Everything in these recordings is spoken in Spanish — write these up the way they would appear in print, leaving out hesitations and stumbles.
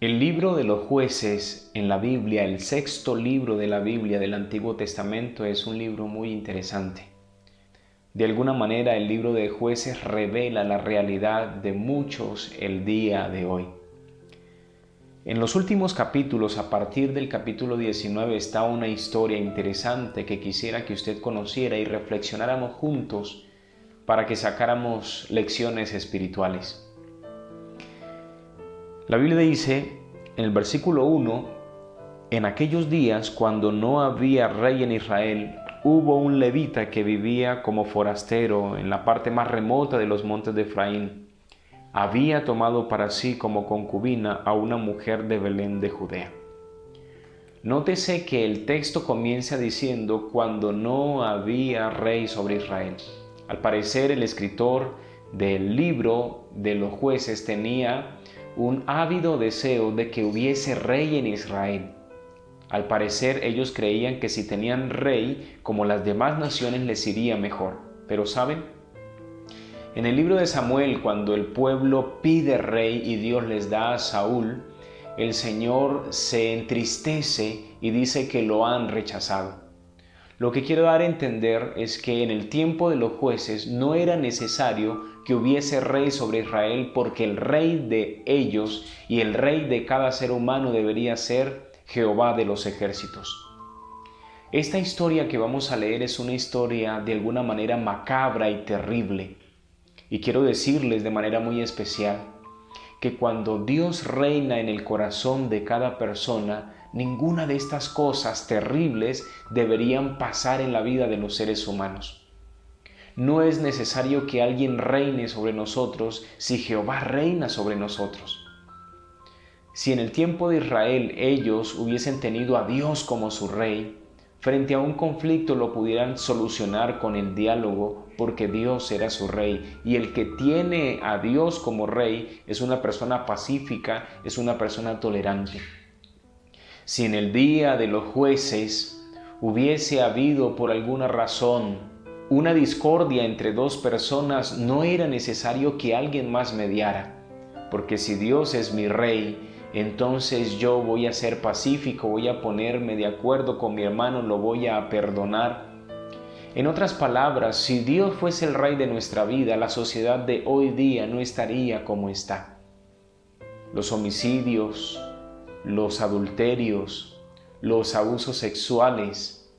El libro de los jueces en la Biblia, el sexto libro de la Biblia del Antiguo Testamento, es un libro muy interesante. De alguna manera, el libro de jueces revela la realidad de muchos el día de hoy. En los últimos capítulos, a partir del capítulo 19, está una historia interesante que quisiera que usted conociera y reflexionáramos juntos para que sacáramos lecciones espirituales. La Biblia dice en el versículo 1, en aquellos días cuando no había rey en Israel, hubo un levita que vivía como forastero en la parte más remota de los montes de Efraín. Había tomado para sí como concubina a una mujer de Belén de Judea. Nótese que el texto comienza diciendo cuando no había rey sobre Israel. Al parecer el escritor del libro de los jueces tenía un ávido deseo de que hubiese rey en Israel. Al parecer ellos creían que si tenían rey, como las demás naciones les iría mejor. Pero ¿saben? En el libro de Samuel, cuando el pueblo pide rey y Dios les da a Saúl, el Señor se entristece y dice que lo han rechazado. Lo que quiero dar a entender es que en el tiempo de los jueces no era necesario que hubiese rey sobre Israel, porque el rey de ellos y el rey de cada ser humano debería ser Jehová de los ejércitos. Esta historia que vamos a leer es una historia de alguna manera macabra y terrible. Y quiero decirles de manera muy especial que cuando Dios reina en el corazón de cada persona, ninguna de estas cosas terribles deberían pasar en la vida de los seres humanos. No es necesario que alguien reine sobre nosotros si Jehová reina sobre nosotros. Si en el tiempo de Israel ellos hubiesen tenido a Dios como su rey, frente a un conflicto lo pudieran solucionar con el diálogo, porque Dios era su rey, y el que tiene a Dios como rey es una persona pacífica, es una persona tolerante. Si en el día de los jueces hubiese habido por alguna razón una discordia entre dos personas, no era necesario que alguien más mediara, porque si Dios es mi rey, entonces yo voy a ser pacífico, voy a ponerme de acuerdo con mi hermano, lo voy a perdonar. En otras palabras, si Dios fuese el rey de nuestra vida, la sociedad de hoy día no estaría como está. Los homicidios, los adulterios, los abusos sexuales,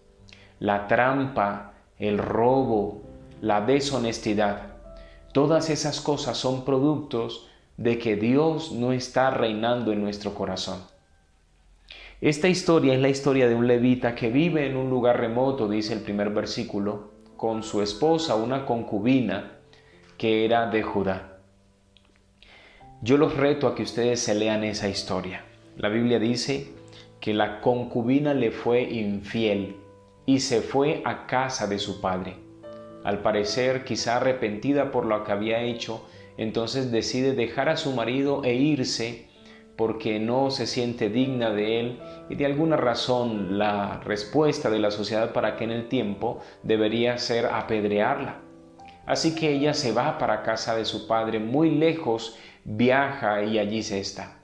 la trampa, el robo, la deshonestidad, todas esas cosas son productos de que Dios no está reinando en nuestro corazón. Esta historia es la historia de un levita que vive en un lugar remoto, dice el primer versículo, con su esposa, una concubina que era de Judá. Yo los reto a que ustedes se lean esa historia. La Biblia dice que la concubina le fue infiel y se fue a casa de su padre. Al parecer, quizá arrepentida por lo que había hecho, entonces decide dejar a su marido e irse porque no se siente digna de él, y de alguna razón la respuesta de la sociedad para aquel en el tiempo debería ser apedrearla. Así que ella se va para casa de su padre, muy lejos, viaja y allí se está.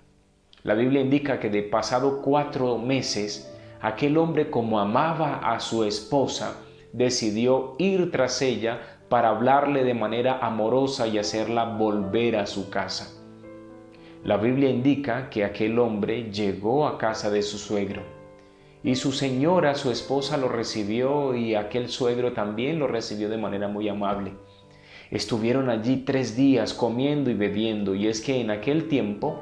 La Biblia indica que de pasado 4 meses, aquel hombre, como amaba a su esposa, decidió ir tras ella para hablarle de manera amorosa y hacerla volver a su casa. La Biblia indica que aquel hombre llegó a casa de su suegro y su señora, su esposa, lo recibió, y aquel suegro también lo recibió de manera muy amable. Estuvieron allí 3 días comiendo y bebiendo, y es que en aquel tiempo,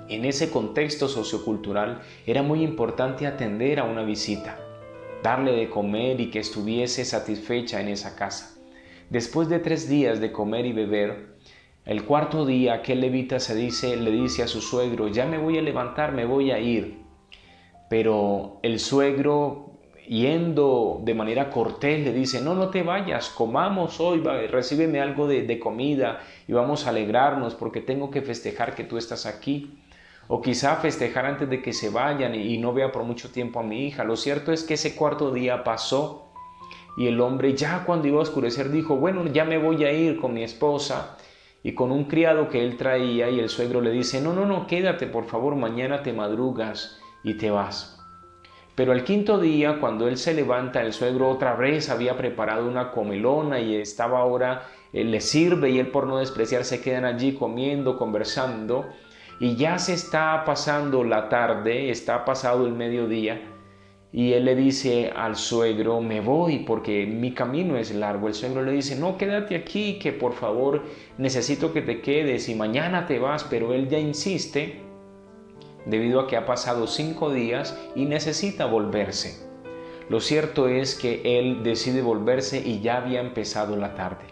en ese contexto sociocultural, era muy importante atender a una visita, darle de comer y que estuviese satisfecha en esa casa. Después de 3 días de comer y beber, el 4.º día aquel levita le dice a su suegro: ya me voy a levantar, me voy a ir. Pero el suegro, yendo de manera cortés, le dice: no te vayas, comamos hoy, recíbeme algo de comida y vamos a alegrarnos porque tengo que festejar que tú estás aquí. O quizá festejar antes de que se vayan y no vea por mucho tiempo a mi hija. Lo cierto es que ese 4.º día pasó y el hombre, ya cuando iba a oscurecer, dijo: bueno, ya me voy a ir con mi esposa. y con un criado que él traía, y el suegro le dice, no, quédate por favor, mañana te madrugas y te vas. Pero al quinto día, cuando él se levanta, el suegro otra vez había preparado una comelona y estaba ahora, él le sirve y él, por no despreciar, se quedan allí comiendo, conversando, y ya se está pasando la tarde, está pasado el mediodía, y él le dice al suegro, me voy porque mi camino es largo. El suegro le dice, no, quédate aquí, que por favor necesito que te quedes y mañana te vas, pero él ya insiste debido a que ha pasado 5 días y necesita volverse. Lo cierto es que él decide volverse y ya había empezado la tarde.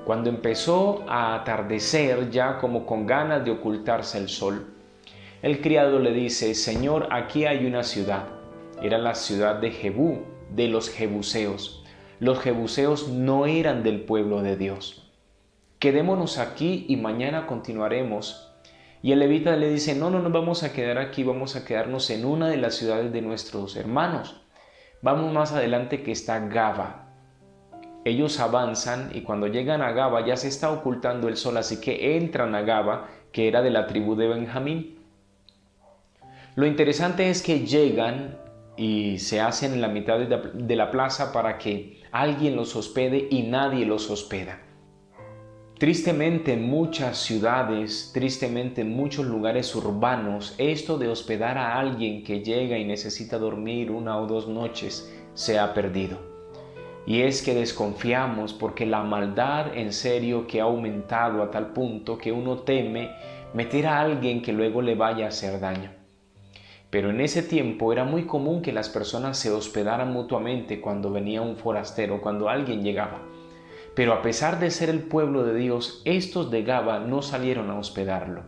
Cuando empezó a atardecer, ya como con ganas de ocultarse el sol, el criado le dice, Señor, aquí hay una ciudad. Era la ciudad de Jebú, de los jebuseos. Los jebuseos no eran del pueblo de Dios. Quedémonos aquí y mañana continuaremos. Y el levita le dice, no nos vamos a quedar aquí, vamos a quedarnos en una de las ciudades de nuestros hermanos. Vamos más adelante que está Gaba. Ellos avanzan y cuando llegan a Gaba ya se está ocultando el sol, así que entran a Gaba, que era de la tribu de Benjamín. Lo interesante es que llegan y se hacen en la mitad de la plaza para que alguien los hospede y nadie los hospeda. Tristemente en muchas ciudades, tristemente en muchos lugares urbanos, esto de hospedar a alguien que llega y necesita dormir 1 o 2 noches se ha perdido. Y es que desconfiamos porque la maldad en serio que ha aumentado a tal punto que uno teme meter a alguien que luego le vaya a hacer daño. Pero en ese tiempo era muy común que las personas se hospedaran mutuamente cuando venía un forastero, cuando alguien llegaba. Pero a pesar de ser el pueblo de Dios, estos de Gaba no salieron a hospedarlo.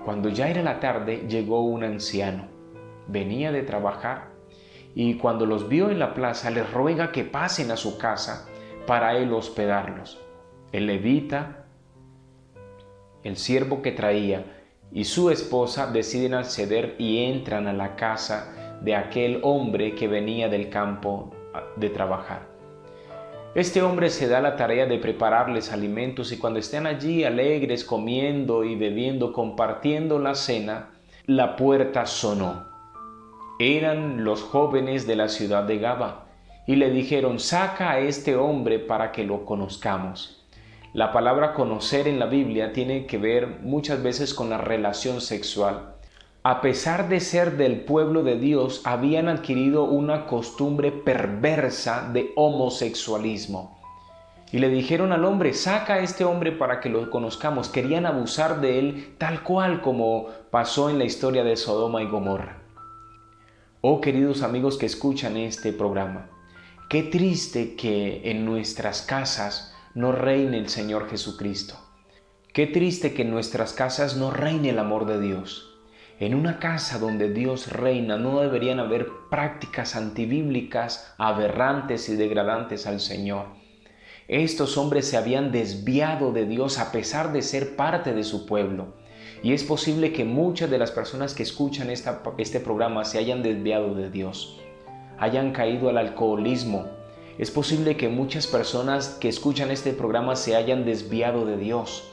Cuando ya era la tarde, llegó un anciano. Venía de trabajar y cuando los vio en la plaza, les ruega que pasen a su casa para él hospedarlos. El levita, el siervo que traía, y su esposa deciden acceder y entran a la casa de aquel hombre que venía del campo de trabajar. Este hombre se da la tarea de prepararles alimentos y cuando estén allí alegres, comiendo y bebiendo, compartiendo la cena, la puerta sonó. Eran los jóvenes de la ciudad de Gaba y le dijeron, saca a este hombre para que lo conozcamos. La palabra conocer en la Biblia tiene que ver muchas veces con la relación sexual. A pesar de ser del pueblo de Dios, habían adquirido una costumbre perversa de homosexualismo. Y le dijeron al hombre, saca a este hombre para que lo conozcamos. Querían abusar de él tal cual como pasó en la historia de Sodoma y Gomorra. Oh queridos amigos que escuchan este programa, qué triste que en nuestras casas no reine el Señor Jesucristo. Qué triste que en nuestras casas no reine el amor de Dios. En una casa donde Dios reina no deberían haber prácticas antibíblicas, aberrantes y degradantes al Señor. Estos hombres se habían desviado de Dios a pesar de ser parte de su pueblo. Y es posible que muchas de las personas que escuchan este programa se hayan desviado de Dios, hayan caído al alcoholismo. Es posible que muchas personas que escuchan este programa se hayan desviado de Dios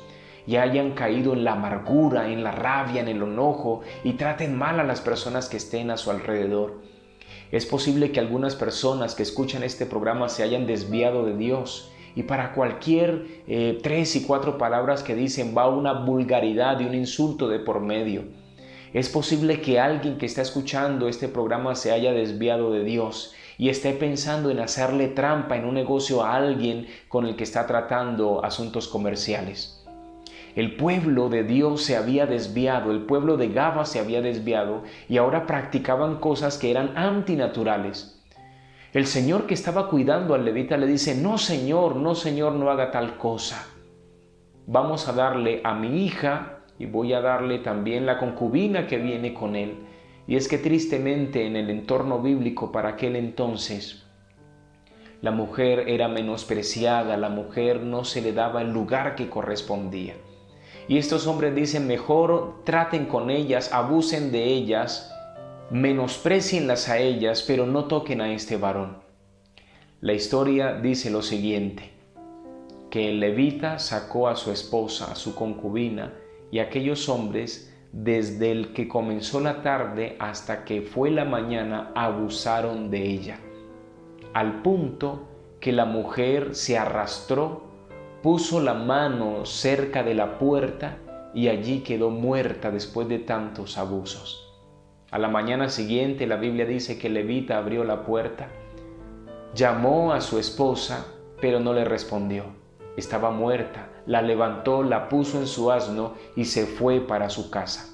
y hayan caído en la amargura, en la rabia, en el enojo y traten mal a las personas que estén a su alrededor. Es posible que algunas personas que escuchan este programa se hayan desviado de Dios y para cualquier 3 y 4 palabras que dicen va una vulgaridad y un insulto de por medio. Es posible que alguien que está escuchando este programa se haya desviado de Dios y esté pensando en hacerle trampa en un negocio a alguien con el que está tratando asuntos comerciales. El pueblo de Dios se había desviado, el pueblo de Gaba se había desviado y ahora practicaban cosas que eran antinaturales. El Señor que estaba cuidando al levita le dice, no Señor, no haga tal cosa. Vamos a darle a mi hija y voy a darle también la concubina que viene con él. Y es que tristemente en el entorno bíblico para aquel entonces, la mujer era menospreciada, la mujer no se le daba el lugar que correspondía. Y estos hombres dicen, mejor traten con ellas, abusen de ellas, menosprécienlas a ellas, pero no toquen a este varón. La historia dice lo siguiente. que el levita sacó a su esposa, a su concubina, y aquellos hombres, desde el que comenzó la tarde hasta que fue la mañana, abusaron de ella, al punto que la mujer se arrastró, puso la mano cerca de la puerta y allí quedó muerta después de tantos abusos. A la mañana siguiente la Biblia dice que el levita abrió la puerta, llamó a su esposa, pero no le respondió. Estaba muerta, la levantó, la puso en su asno y se fue para su casa.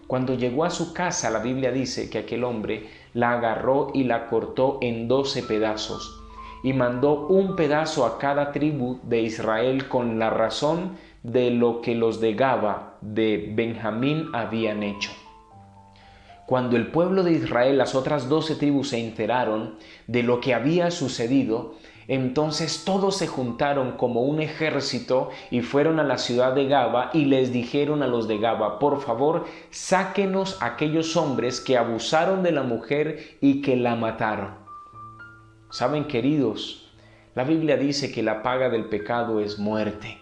Cuando llegó a su casa, la Biblia dice que aquel hombre la agarró y la cortó en 12 pedazos y mandó un pedazo a cada tribu de Israel con la razón de lo que los de Gaba de Benjamín habían hecho. Cuando el pueblo de Israel, las otras 12 tribus, se enteraron de lo que había sucedido, entonces todos se juntaron como un ejército y fueron a la ciudad de Gaba y les dijeron a los de Gaba: por favor, sáquenos a aquellos hombres que abusaron de la mujer y que la mataron. Saben, queridos, la Biblia dice que la paga del pecado es muerte.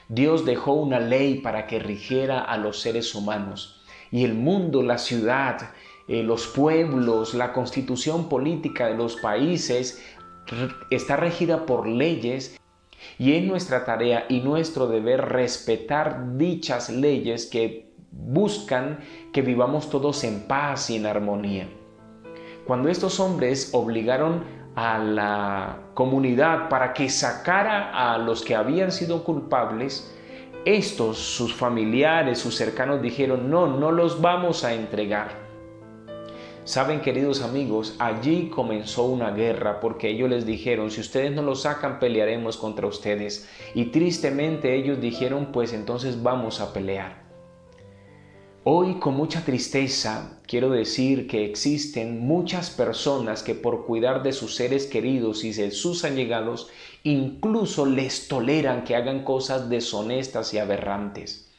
Dios dejó una ley para que rigiera a los seres humanos. Y el mundo, la ciudad, los pueblos, la constitución política de los países está regida por leyes, y es nuestra tarea y nuestro deber respetar dichas leyes que buscan que vivamos todos en paz y en armonía. Cuando estos hombres obligaron a la comunidad para que sacara a los que habían sido culpables, estos, sus familiares, sus cercanos, dijeron: no los vamos a entregar. Saben, queridos amigos, allí comenzó una guerra, porque ellos les dijeron: si ustedes no lo sacan, pelearemos contra ustedes. Y tristemente ellos dijeron: pues entonces vamos a pelear. Hoy, con mucha tristeza, quiero decir que existen muchas personas que, por cuidar de sus seres queridos y de sus allegados, incluso les toleran que hagan cosas deshonestas y aberrantes.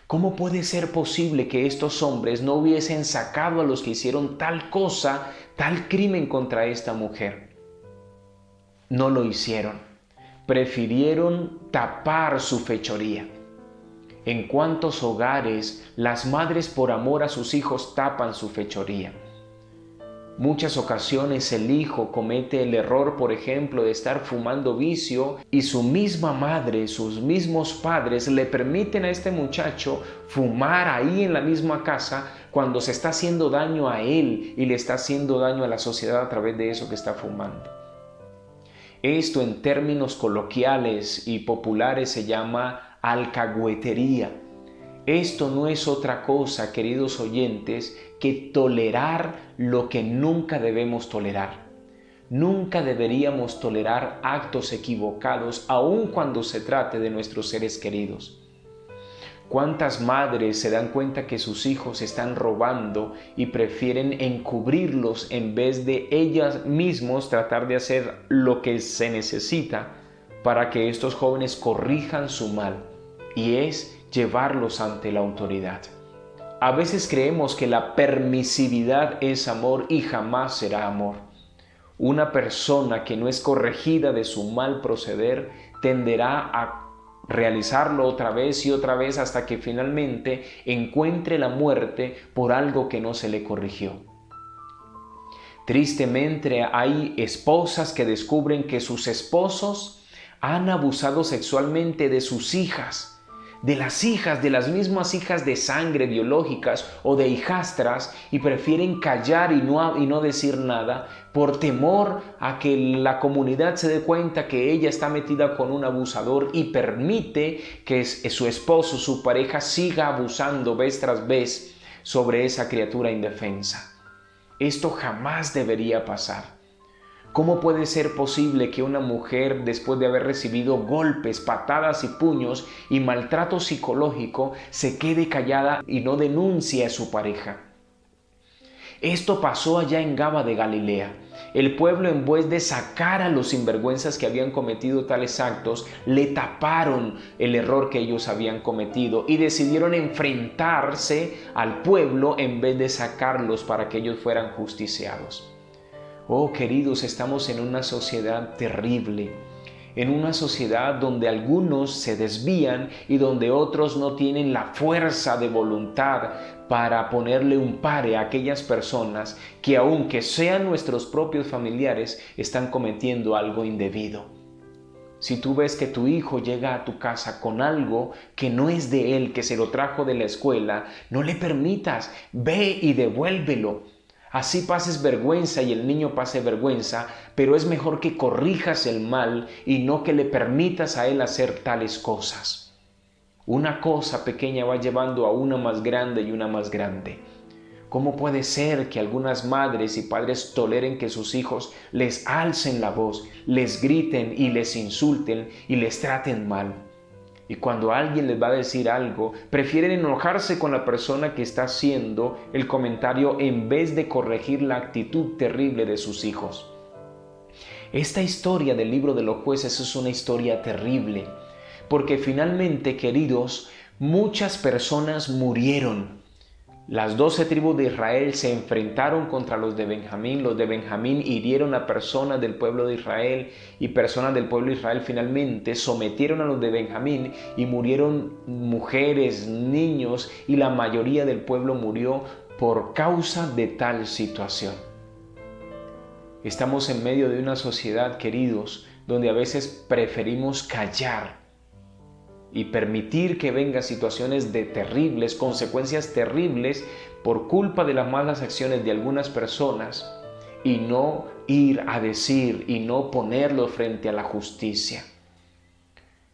¿Cómo puede ser posible que estos hombres no hubiesen sacado a los que hicieron tal cosa, tal crimen contra esta mujer? No lo hicieron. Prefirieron tapar su fechoría. En cuántos hogares las madres, por amor a sus hijos, tapan su fechoría. Muchas ocasiones el hijo comete el error, por ejemplo, de estar fumando vicio, y su misma madre, sus mismos padres le permiten a este muchacho fumar ahí en la misma casa, cuando se está haciendo daño a él y le está haciendo daño a la sociedad a través de eso que está fumando. Esto, en términos coloquiales y populares, se llama alcahuetería. Esto no es otra cosa, queridos oyentes, que tolerar lo que nunca debemos tolerar. Nunca deberíamos tolerar actos equivocados, aun cuando se trate de nuestros seres queridos. ¿Cuántas madres se dan cuenta que sus hijos están robando y prefieren encubrirlos en vez de ellas mismos tratar de hacer lo que se necesita para que estos jóvenes corrijan su mal? Y es llevarlos ante la autoridad. A veces creemos que la permisividad es amor y jamás será amor. Una persona que no es corregida de su mal proceder tenderá a realizarlo otra vez y otra vez hasta que finalmente encuentre la muerte por algo que no se le corrigió. Tristemente hay esposas que descubren que sus esposos han abusado sexualmente de sus hijas, de las mismas hijas de sangre biológicas o de hijastras, y prefieren callar y no decir nada por temor a que la comunidad se dé cuenta que ella está metida con un abusador y permite que su esposo, su pareja, siga abusando vez tras vez sobre esa criatura indefensa. Esto jamás debería pasar. ¿Cómo puede ser posible que una mujer, después de haber recibido golpes, patadas y puños y maltrato psicológico, se quede callada y no denuncie a su pareja? Esto pasó allá en Gaba de Galilea. El pueblo, en vez de sacar a los sinvergüenzas que habían cometido tales actos, le taparon el error que ellos habían cometido y decidieron enfrentarse al pueblo en vez de sacarlos para que ellos fueran justiciados. Oh, queridos, estamos en una sociedad terrible. en una sociedad donde algunos se desvían y donde otros no tienen la fuerza de voluntad para ponerle un pare a aquellas personas que, aunque sean nuestros propios familiares, están cometiendo algo indebido. Si tú ves que tu hijo llega a tu casa con algo que no es de él, que se lo trajo de la escuela, no le permitas, ve y devuélvelo. Así pases vergüenza y el niño pase vergüenza, pero es mejor que corrijas el mal y no que le permitas a él hacer tales cosas. Una cosa pequeña va llevando a una más grande y una más grande. ¿Cómo puede ser que algunas madres y padres toleren que sus hijos les alcen la voz, les griten y les insulten y les traten mal? Y cuando alguien les va a decir algo, prefieren enojarse con la persona que está haciendo el comentario en vez de corregir la actitud terrible de sus hijos. Esta historia del libro de los jueces es una historia terrible, porque finalmente, queridos, muchas personas murieron. Las 12 tribus de Israel se enfrentaron contra los de Benjamín. Los de Benjamín hirieron a personas del pueblo de Israel y personas del pueblo de Israel finalmente sometieron a los de Benjamín y murieron mujeres, niños y la mayoría del pueblo murió por causa de tal situación. Estamos en medio de una sociedad, queridos, donde a veces preferimos callar y permitir que vengan situaciones de terribles, consecuencias terribles por culpa de las malas acciones de algunas personas y no ir a decir y no ponerlo frente a la justicia.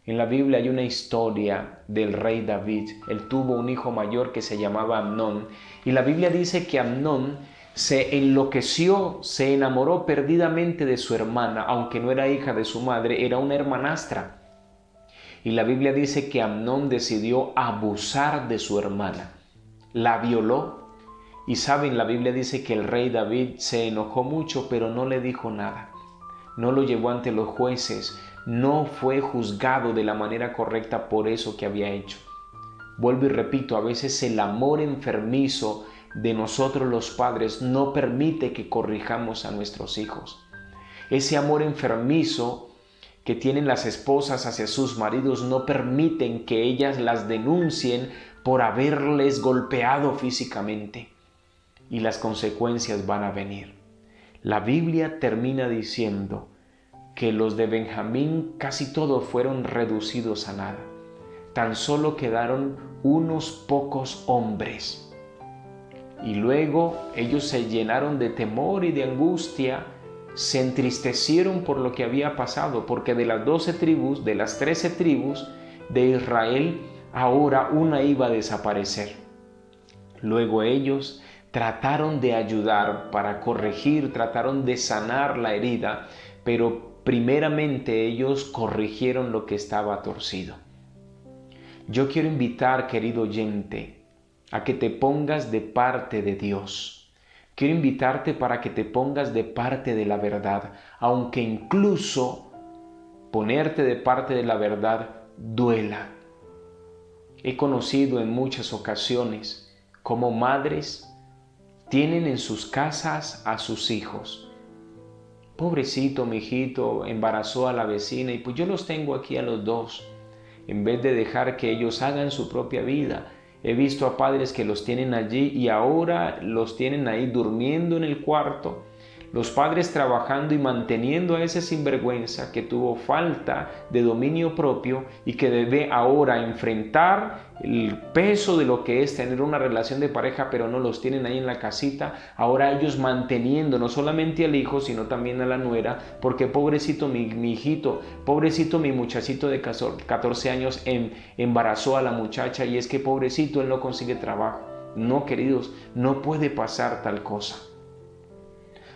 En la Biblia hay una historia del rey David. Él tuvo un hijo mayor que se llamaba Amnón y la Biblia dice que Amnón se enloqueció, se enamoró perdidamente de su hermana, aunque no era hija de su madre, era una hermanastra. Y la Biblia dice que Amnón decidió abusar de su hermana, la violó. Y saben, la Biblia dice que el rey David se enojó mucho, pero no le dijo nada. No lo llevó ante los jueces, no fue juzgado de la manera correcta por eso que había hecho. Vuelvo y repito, a veces el amor enfermizo de nosotros los padres no permite que corrijamos a nuestros hijos. Ese amor enfermizo que tienen las esposas hacia sus maridos no permiten que ellas las denuncien por haberles golpeado físicamente. Y las consecuencias van a venir. La Biblia termina diciendo que los de Benjamín casi todos fueron reducidos a nada. Tan solo quedaron unos pocos hombres. Y luego ellos se llenaron de temor y de angustia, se entristecieron por lo que había pasado, porque de las 12 tribus, de las 13 tribus de Israel, ahora una iba a desaparecer. Luego ellos trataron de ayudar para corregir, trataron de sanar la herida, pero primeramente ellos corrigieron lo que estaba torcido. Yo quiero invitar, querido oyente, a que te pongas de parte de Dios. Quiero invitarte para que te pongas de parte de la verdad, aunque incluso ponerte de parte de la verdad duela. He conocido en muchas ocasiones cómo madres tienen en sus casas a sus hijos. Pobrecito, mi hijito embarazó a la vecina y pues yo los tengo aquí a los dos. En vez de dejar que ellos hagan su propia vida, he visto a padres que los tienen allí y ahora los tienen ahí durmiendo en el cuarto. Los padres trabajando y manteniendo a ese sinvergüenza que tuvo falta de dominio propio y que debe ahora enfrentar el peso de lo que es tener una relación de pareja, pero no los tienen ahí en la casita. Ahora ellos manteniendo no solamente al hijo, sino también a la nuera, porque pobrecito mi hijito, pobrecito mi muchachito de 14 años embarazó a la muchacha y es que pobrecito él no consigue trabajo. No, queridos, no puede pasar tal cosa.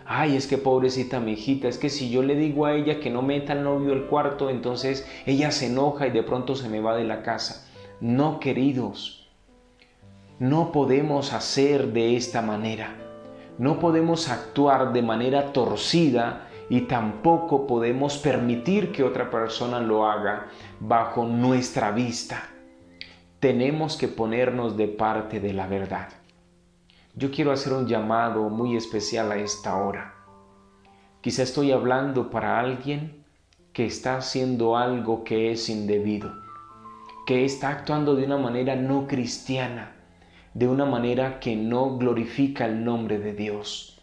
Ay, es que pobrecita mi hijita, es que si yo le digo a ella que no meta al novio al cuarto, entonces ella se enoja y de pronto se me va de la casa. No, queridos, no podemos hacer de esta manera. No podemos actuar de manera torcida y tampoco podemos permitir que otra persona lo haga bajo nuestra vista. Tenemos que ponernos de parte de la verdad. Yo quiero hacer un llamado muy especial a esta hora. Quizá estoy hablando para alguien que está haciendo algo que es indebido, que está actuando de una manera no cristiana, de una manera que no glorifica el nombre de Dios.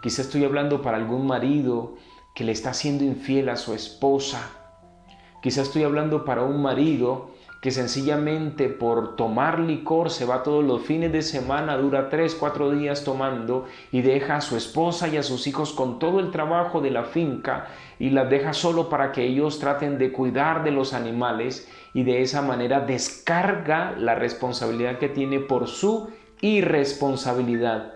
Quizá estoy hablando para algún marido que le está siendo infiel a su esposa. Quizá estoy hablando para un marido que sencillamente por tomar licor se va todos los fines de semana, dura 3, 4 días tomando y deja a su esposa y a sus hijos con todo el trabajo de la finca y las deja solo para que ellos traten de cuidar de los animales y de esa manera descarga la responsabilidad que tiene por su irresponsabilidad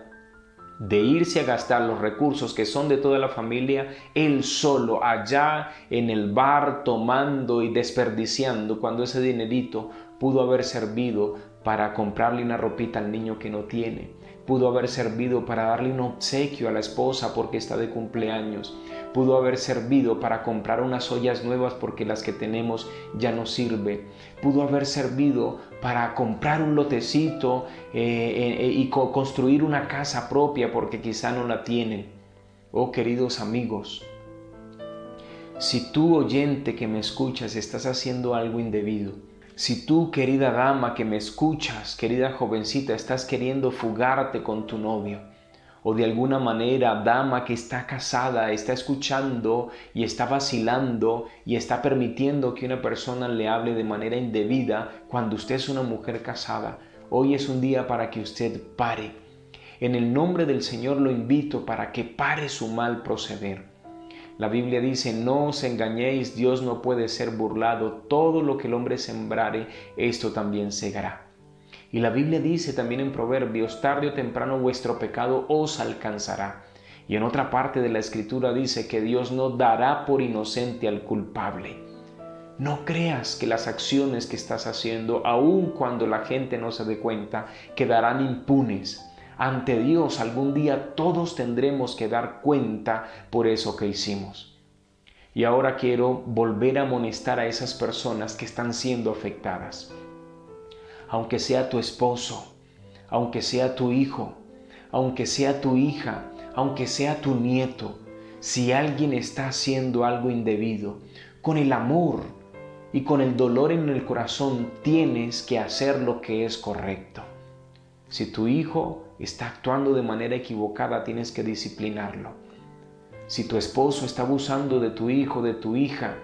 de irse a gastar los recursos que son de toda la familia, él solo allá en el bar tomando y desperdiciando, cuando ese dinerito pudo haber servido para comprarle una ropita al niño que no tiene, pudo haber servido para darle un obsequio a la esposa porque está de cumpleaños, pudo haber servido para comprar unas ollas nuevas porque las que tenemos ya no sirve, pudo haber servido para comprar un lotecito y construir una casa propia porque quizá no la tienen. Oh, queridos amigos, si tú, oyente que me escuchas, estás haciendo algo indebido, si tú, querida dama que me escuchas, querida jovencita, estás queriendo fugarte con tu novio, o de alguna manera, dama que está casada, está escuchando y está vacilando y está permitiendo que una persona le hable de manera indebida cuando usted es una mujer casada, hoy es un día para que usted pare. En el nombre del Señor lo invito para que pare su mal proceder. La Biblia dice, no os engañéis, Dios no puede ser burlado, todo lo que el hombre sembrare, esto también segará. Y la Biblia dice también en Proverbios, tarde o temprano vuestro pecado os alcanzará. Y en otra parte de la Escritura dice que Dios no dará por inocente al culpable. No creas que las acciones que estás haciendo, aun cuando la gente no se dé cuenta, quedarán impunes. Ante Dios algún día todos tendremos que dar cuenta por eso que hicimos. Y ahora quiero volver a amonestar a esas personas que están siendo afectadas. Aunque sea tu esposo, aunque sea tu hijo, aunque sea tu hija, aunque sea tu nieto, si alguien está haciendo algo indebido, con el amor y con el dolor en el corazón tienes que hacer lo que es correcto. Si tu hijo está actuando de manera equivocada, tienes que disciplinarlo. Si tu esposo está abusando de tu hijo, de tu hija,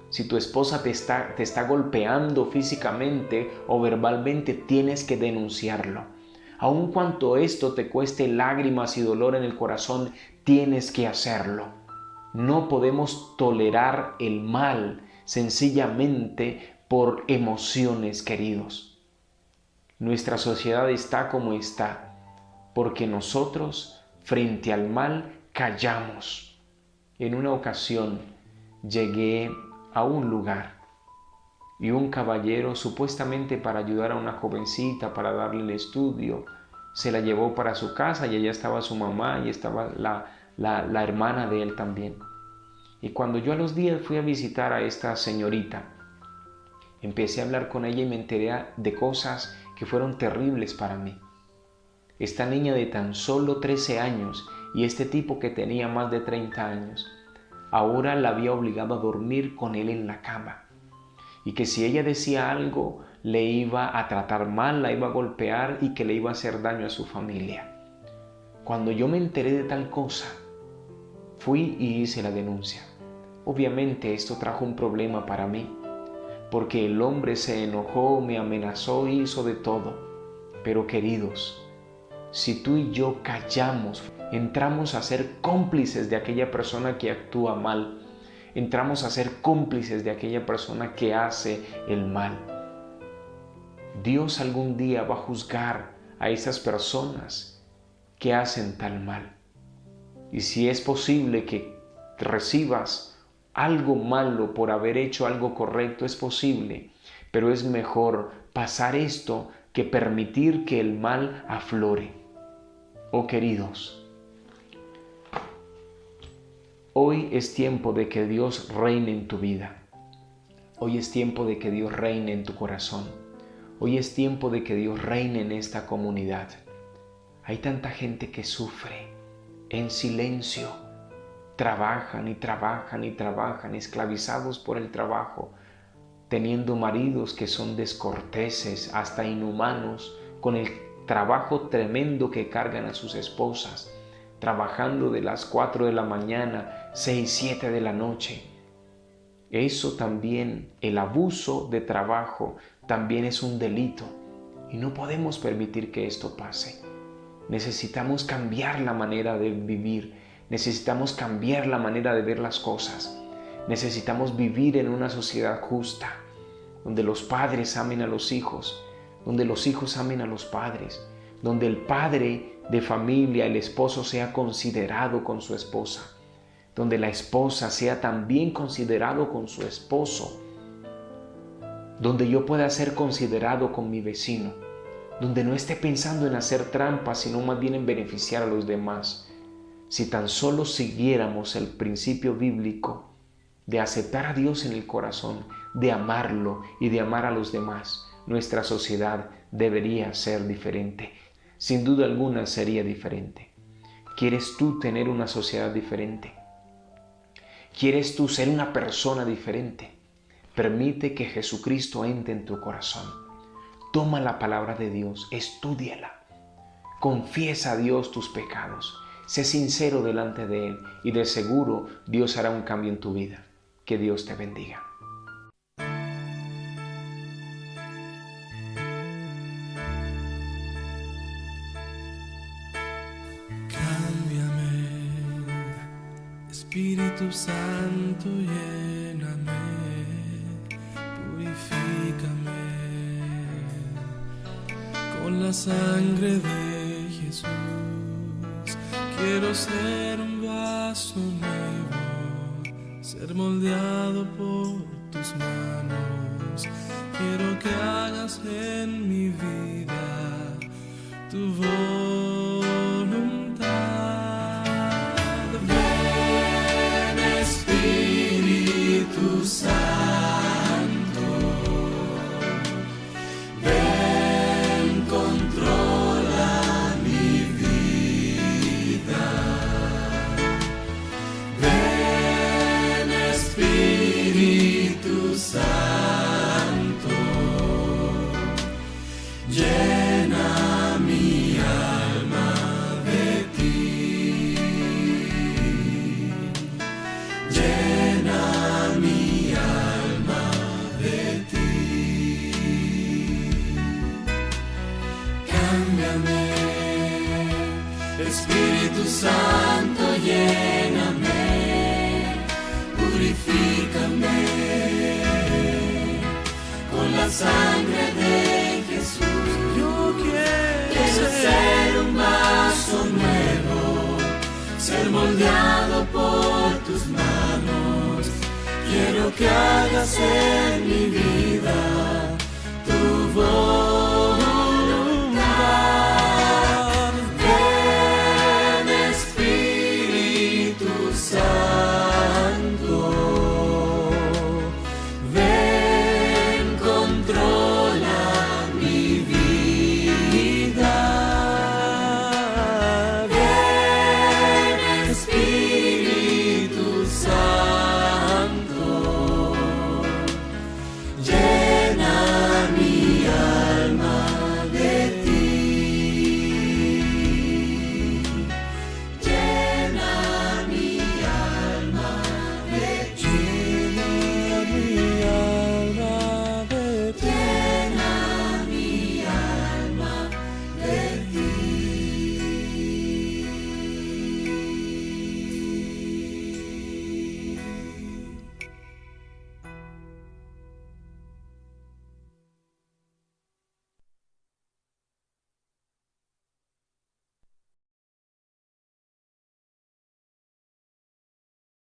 si tu esposa te está golpeando físicamente o verbalmente, tienes que denunciarlo. Aun cuanto esto te cueste lágrimas y dolor en el corazón, tienes que hacerlo. No podemos tolerar el mal sencillamente por emociones, queridos. Nuestra sociedad está como está, porque nosotros, frente al mal, callamos. En una ocasión llegué a un lugar y un caballero, supuestamente para ayudar a una jovencita, para darle el estudio, se la llevó para su casa y allá estaba su mamá y estaba la hermana de él también. Y cuando yo a los días fui a visitar a esta señorita, empecé a hablar con ella y me enteré de cosas que fueron terribles para mí. Esta niña de tan solo 13 años y este tipo que tenía más de 30 años, ahora la había obligado a dormir con él en la cama. Y que si ella decía algo, le iba a tratar mal, la iba a golpear y que le iba a hacer daño a su familia. Cuando yo me enteré de tal cosa, fui y hice la denuncia. Obviamente esto trajo un problema para mí, porque el hombre se enojó, me amenazó, hizo de todo. Pero queridos, si tú y yo callamos, entramos a ser cómplices de aquella persona que actúa mal. Entramos a ser cómplices de aquella persona que hace el mal. Dios algún día va a juzgar a esas personas que hacen tal mal. Y si es posible que recibas algo malo por haber hecho algo correcto, es posible, pero es mejor pasar esto que permitir que el mal aflore. Oh queridos, hoy es tiempo de que Dios reine en tu vida. Hoy es tiempo de que Dios reine en tu corazón. Hoy es tiempo de que Dios reine en esta comunidad. Hay tanta gente que sufre en silencio trabajan y trabajan y trabajan, esclavizados por el trabajo, teniendo maridos que son descorteses, hasta inhumanos, con el trabajo tremendo que cargan a sus esposas, trabajando de las 4 de la mañana, 6, 7 de la noche. Eso también, el abuso de trabajo, también es un delito y no podemos permitir que esto pase. Necesitamos cambiar la manera de vivir, necesitamos cambiar la manera de ver las cosas, necesitamos vivir en una sociedad justa, donde los padres amen a los hijos, donde los hijos amen a los padres, donde el padre de familia, el esposo, sea considerado con su esposa, donde la esposa sea también considerado con su esposo, donde yo pueda ser considerado con mi vecino, donde no esté pensando en hacer trampas, sino más bien en beneficiar a los demás. Si tan solo siguiéramos el principio bíblico de aceptar a Dios en el corazón, de amarlo y de amar a los demás, nuestra sociedad debería ser diferente. Sin duda alguna sería diferente. ¿Quieres tú tener una sociedad diferente? ¿Quieres tú ser una persona diferente? Permite que Jesucristo entre en tu corazón. Toma la palabra de Dios, estúdiala. Confiesa a Dios tus pecados. Sé sincero delante de Él y de seguro Dios hará un cambio en tu vida. Que Dios te bendiga. Espíritu Santo, lléname, purifícame con la sangre de Jesús. Quiero ser un vaso nuevo, ser moldeado por tus manos. Quiero que hagas en mi vida tu voluntad. Espíritu Santo, ven, controla mi vida. Ven, Espíritu Santo, llena mi alma de ti. Llena mi alma de ti. Cámbiame, Espíritu Santo, lléname, purifícame con la sangre de Jesús. Yo quiero ser un vaso nuevo, ser moldeado por tus manos. Quiero que hagas en mi vida tu voz.